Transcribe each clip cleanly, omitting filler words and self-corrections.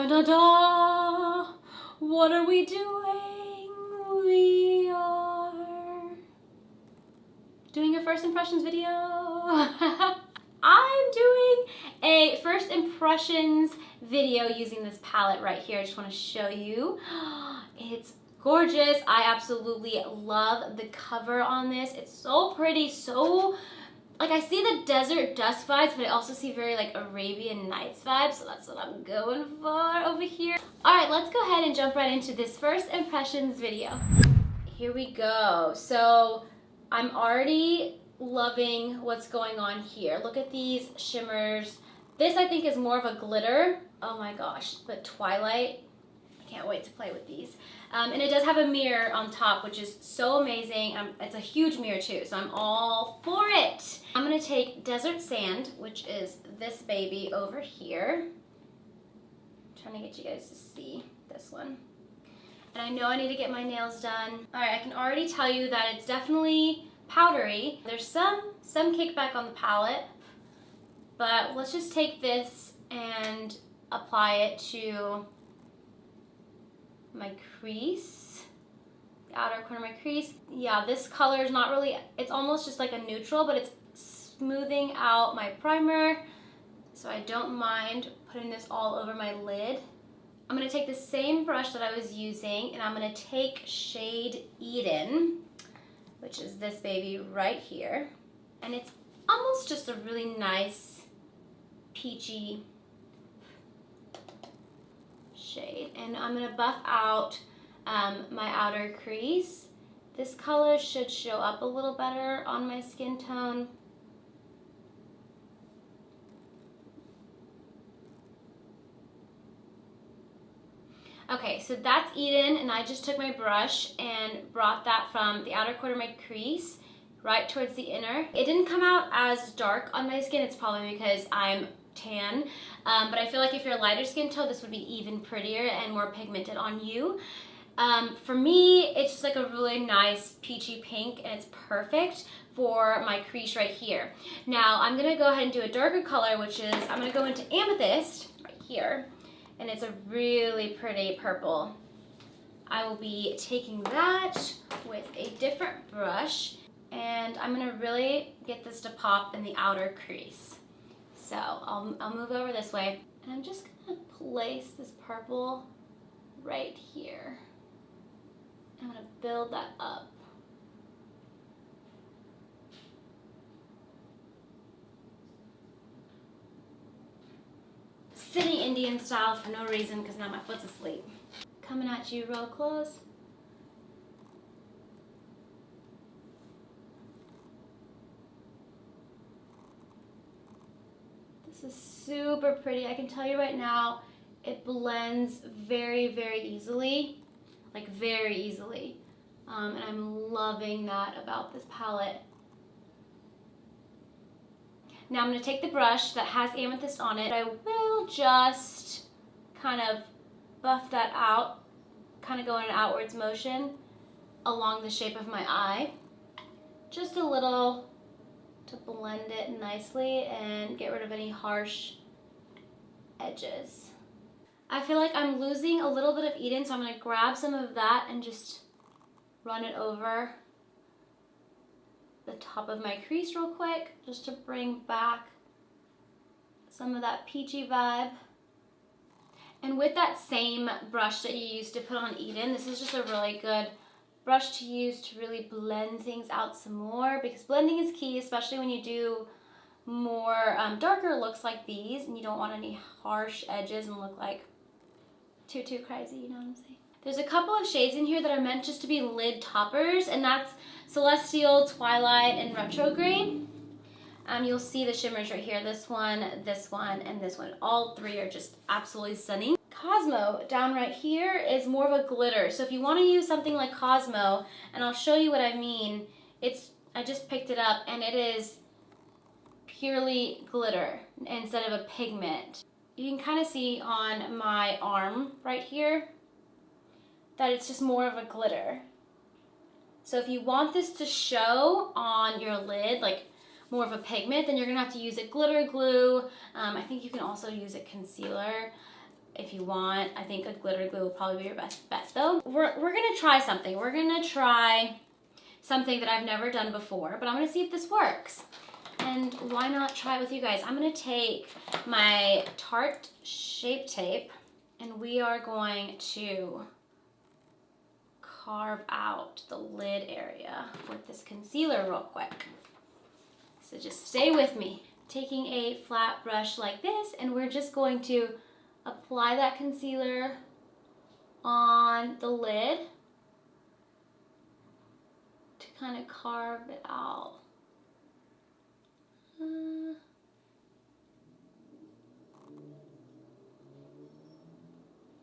Dun dun dun! What are we doing? We are doing a first impressions video. I'm doing a first impressions video using this palette right here. I just want to show you. It's gorgeous. I absolutely love the cover on this. It's so pretty, so like I see the Desert Dusk vibes, but I also see very like Arabian Nights vibes, so that's what I'm going for over here. All right, let's go ahead and jump right into this first impressions video. Here we go. So I'm already loving what's going on here. Look at these shimmers. This I think is more of a glitter. Oh my gosh, but Twilight. I can't wait to play with these. And it does have a mirror on top, which is so amazing. It's a huge mirror too, so I'm all for it. I'm gonna take Desert Sand, which is this baby over here. I'm trying to get you guys to see this one. And I know I need to get my nails done. All right, I can already tell you that it's definitely powdery. There's some kickback on the palette, but let's just take this and apply it to my crease, the outer corner of my crease. Yeah, this color is not really, it's almost just like a neutral, but it's smoothing out my primer, so I don't mind putting this all over my lid. I'm gonna take the same brush that I was using, and I'm gonna take shade Eden, which is this baby right here, and it's almost just a really nice peachy shade. And I'm gonna buff out my outer crease. This color should show up a little better on my skin tone. Okay, so that's Eden, and I just took my brush and brought that from the outer corner of my crease right towards the inner. It didn't come out as dark on my skin. It's probably because I'm tan, but I feel like if you're a lighter skin tone, this would be even prettier and more pigmented on you. For me, it's just like a really nice peachy pink, and it's perfect for my crease right here. Now I'm gonna go ahead and do a darker color, which is, I'm gonna go into Amethyst right here, and it's a really pretty purple. I will be taking that with a different brush, and I'm gonna really get this to pop in the outer crease. So I'll move over this way, and I'm just gonna place this purple right here. I'm gonna build that up. Sitting Indian style for no reason, because now my foot's asleep. Coming at you real close. This is super pretty. I can tell you right now, it blends very, very easily, like very easily. And I'm loving that about this palette. Now I'm gonna take the brush that has Amethyst on it. I will just kind of buff that out, kind of go in an outwards motion along the shape of my eye. Just a little to blend it nicely and get rid of any harsh edges. I feel like I'm losing a little bit of Eden, so I'm gonna grab some of that and just run it over the top of my crease real quick, just to bring back some of that peachy vibe. And with that same brush that you used to put on Eden, this is just a really good brush to use to really blend things out some more, because blending is key, especially when you do more darker looks like these and you don't want any harsh edges and look like too crazy, you know what I'm saying? There's a couple of shades in here that are meant just to be lid toppers, and that's Celestial, Twilight, and Retrograde. You'll see the shimmers right here, this one, and this one. All three are just absolutely stunning. Cosmo down right here is more of a glitter. So if you want to use something like Cosmo, and I'll show you what I mean, I just picked it up, and it is purely glitter instead of a pigment. You can kind of see on my arm right here that it's just more of a glitter. So if you want this to show on your lid, like more of a pigment, then you're gonna have to use a glitter glue. I think you can also use a concealer. if you want. I think a glitter glue will probably be your best bet though. We're gonna try something. We're gonna try something that I've never done before, but I'm gonna see if this works. And why not try it with you guys? I'm gonna take my Tarte Shape Tape and we are going to carve out the lid area with this concealer real quick. So just stay with me. Taking a flat brush like this, and we're just going to apply that concealer on the lid to kind of carve it out.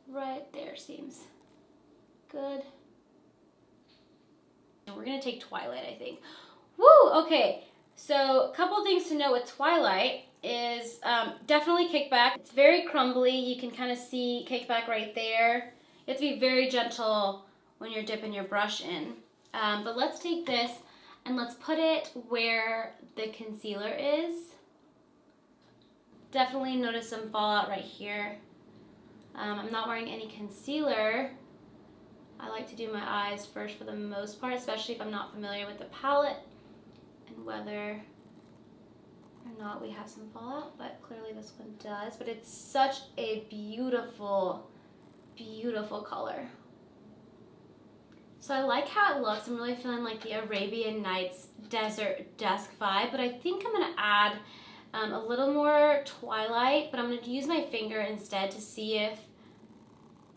Right there seems good. And we're gonna take Twilight, I think. Woo, okay. So a couple things to know with Twilight is definitely kickback. It's very crumbly. You can kind of see kickback right there. You have to be very gentle when you're dipping your brush in. But let's take this and let's put it where the concealer is. Definitely notice some fallout right here. I'm not wearing any concealer. I like to do my eyes first for the most part, especially if I'm not familiar with the palette and whether or not we have some fallout, but clearly this one does. But it's such a beautiful, beautiful color. So I like how it looks. I'm really feeling like the Arabian Nights Desert Dusk vibe, but I think I'm gonna add a little more Twilight, but I'm gonna use my finger instead to see if,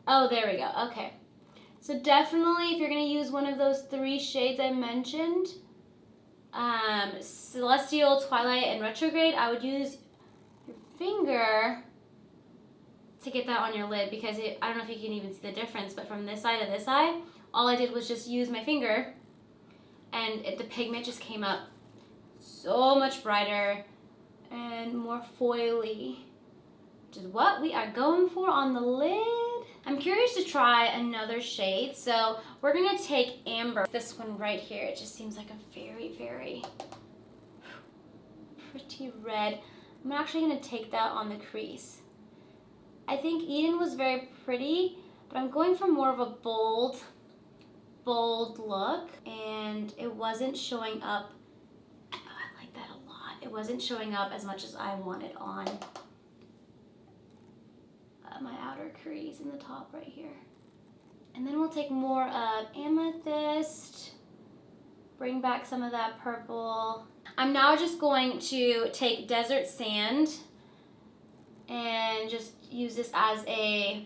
oh, there we go, okay. So definitely if you're gonna use one of those 3 shades I mentioned, Celestial, Twilight, and Retrograde, I would use your finger to get that on your lid, because I don't know if you can even see the difference, but from this side to this side, all I did was just use my finger, and the pigment just came up so much brighter and more foily, which is what we are going for on the lid. I'm curious to try another shade, so we're gonna take Amber. This one right here, it just seems like a very, very pretty red. I'm actually gonna take that on the crease. I think Eden was very pretty, but I'm going for more of a bold look, and it wasn't showing up. Oh, I like that a lot. It wasn't showing up as much as I wanted on my outer crease in the top right here. And then we'll take more of Amethyst, bring back some of that purple. I'm now just going to take Desert Sand and just use this as a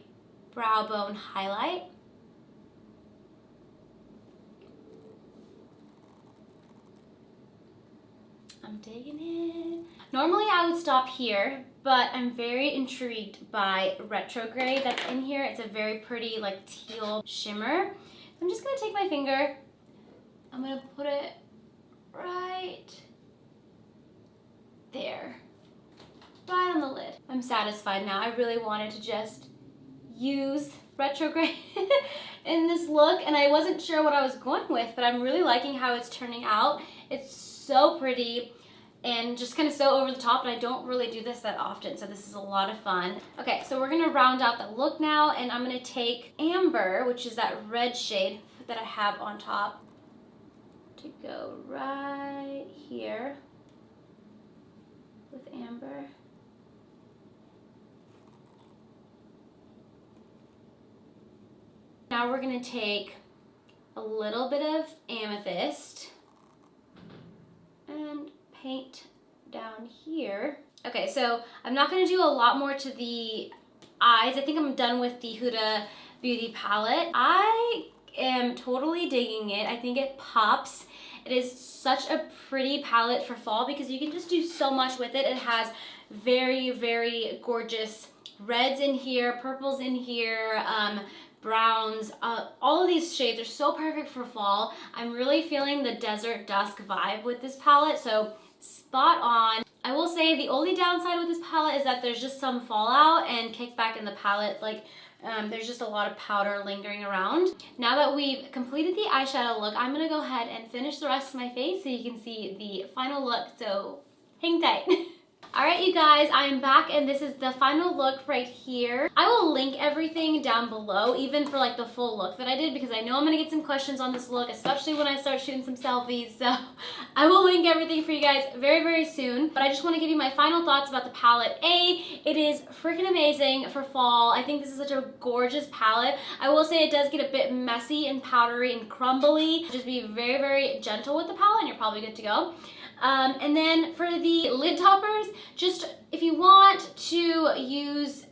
brow bone highlight. I'm digging it. Normally I would stop here, but I'm very intrigued by Retrograde that's in here. It's a very pretty like teal shimmer. I'm just gonna take my finger, I'm gonna put it right there, right on the lid. I'm satisfied now. I really wanted to just use Retrograde in this look, and I wasn't sure what I was going with, but I'm really liking how it's turning out. It's so pretty and just kind of so over the top, and I don't really do this that often, so this is a lot of fun. Okay, so we're gonna round out the look now, and I'm gonna take Amber, which is that red shade that I have on top, to go right here with Amber. Now we're gonna take a little bit of Amethyst and paint down here. Okay, so I'm not gonna do a lot more to the eyes. I think I'm done with the Huda Beauty palette. I am totally digging it. I think it pops. It is such a pretty palette for fall because you can just do so much with it. It has very, very gorgeous reds in here, purples in here, browns. All of these shades are so perfect for fall. I'm really feeling the Desert Dusk vibe with this palette, so spot on. I will say the only downside with this palette is that there's just some fallout and kickback in the palette. Like there's just a lot of powder lingering around. Now that we've completed the eyeshadow look, I'm gonna go ahead and finish the rest of my face so you can see the final look, so hang tight. Alright you guys, I am back and this is the final look right here. I will link everything down below, even for like the full look that I did, because I know I'm going to get some questions on this look, especially when I start shooting some selfies. So I will link everything for you guys very, very soon. But I just want to give you my final thoughts about the palette. It is freaking amazing for fall. I think this is such a gorgeous palette. I will say it does get a bit messy and powdery and crumbly. Just be very, very gentle with the palette and you're probably good to go. And then for the lid toppers, just if you want to use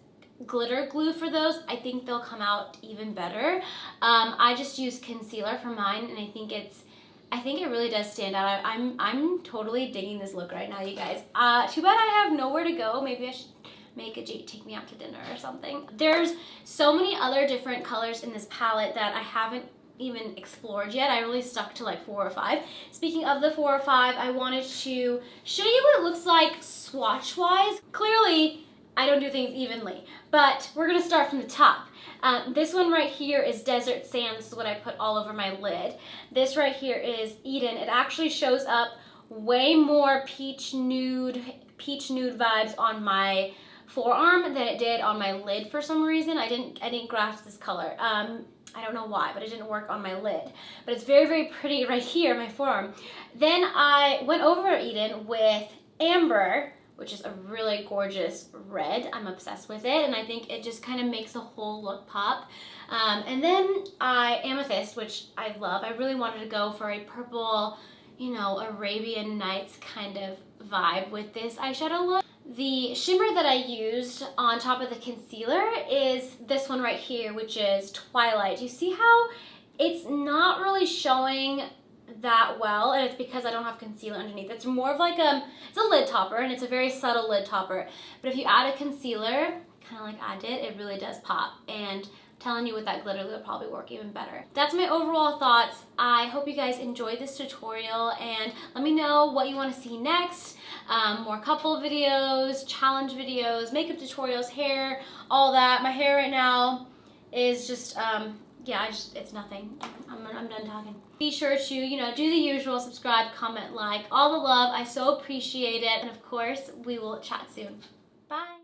glitter glue for those, I think they'll come out even better. I just use concealer for mine and I think it really does stand out. I'm totally digging this look right now, you guys. Too bad I have nowhere to go. Maybe I should make a Jake take me out to dinner or something. There's so many other different colors in this palette that I haven't even explored yet. I really stuck to like 4 or 5. Speaking of the 4 or 5, I wanted to show you what it looks like swatch wise. Clearly, I don't do things evenly, but we're gonna start from the top. This one right here is Desert Sand. This is what I put all over my lid. This right here is Eden. It actually shows up way more peach nude vibes on my forearm than it did on my lid for some reason. I didn't grasp this color. I don't know why, but it didn't work on my lid. But it's very, very pretty right here, my forearm. Then I went over Eden with Amber, which is a really gorgeous red. I'm obsessed with it, and I think it just kind of makes the whole look pop. And then Amethyst, which I love. I really wanted to go for a purple, you know, Arabian Nights kind of vibe with this eyeshadow look. The shimmer that I used on top of the concealer is this one right here, which is Twilight. You see how it's not really showing that well, and it's because I don't have concealer underneath. It's more of like it's a lid topper, and it's a very subtle lid topper. But if you add a concealer, kind of like I did, it really does pop. And telling you with that glitter will probably work even better. That's my overall thoughts. I hope you guys enjoyed this tutorial and let me know what you want to see next. More couple videos, challenge videos, makeup tutorials, hair, all that. My hair right now is just, yeah, it's nothing. I'm done talking. Be sure to, you know, do the usual, subscribe, comment, like, all the love. I so appreciate it. And of course, we will chat soon. Bye.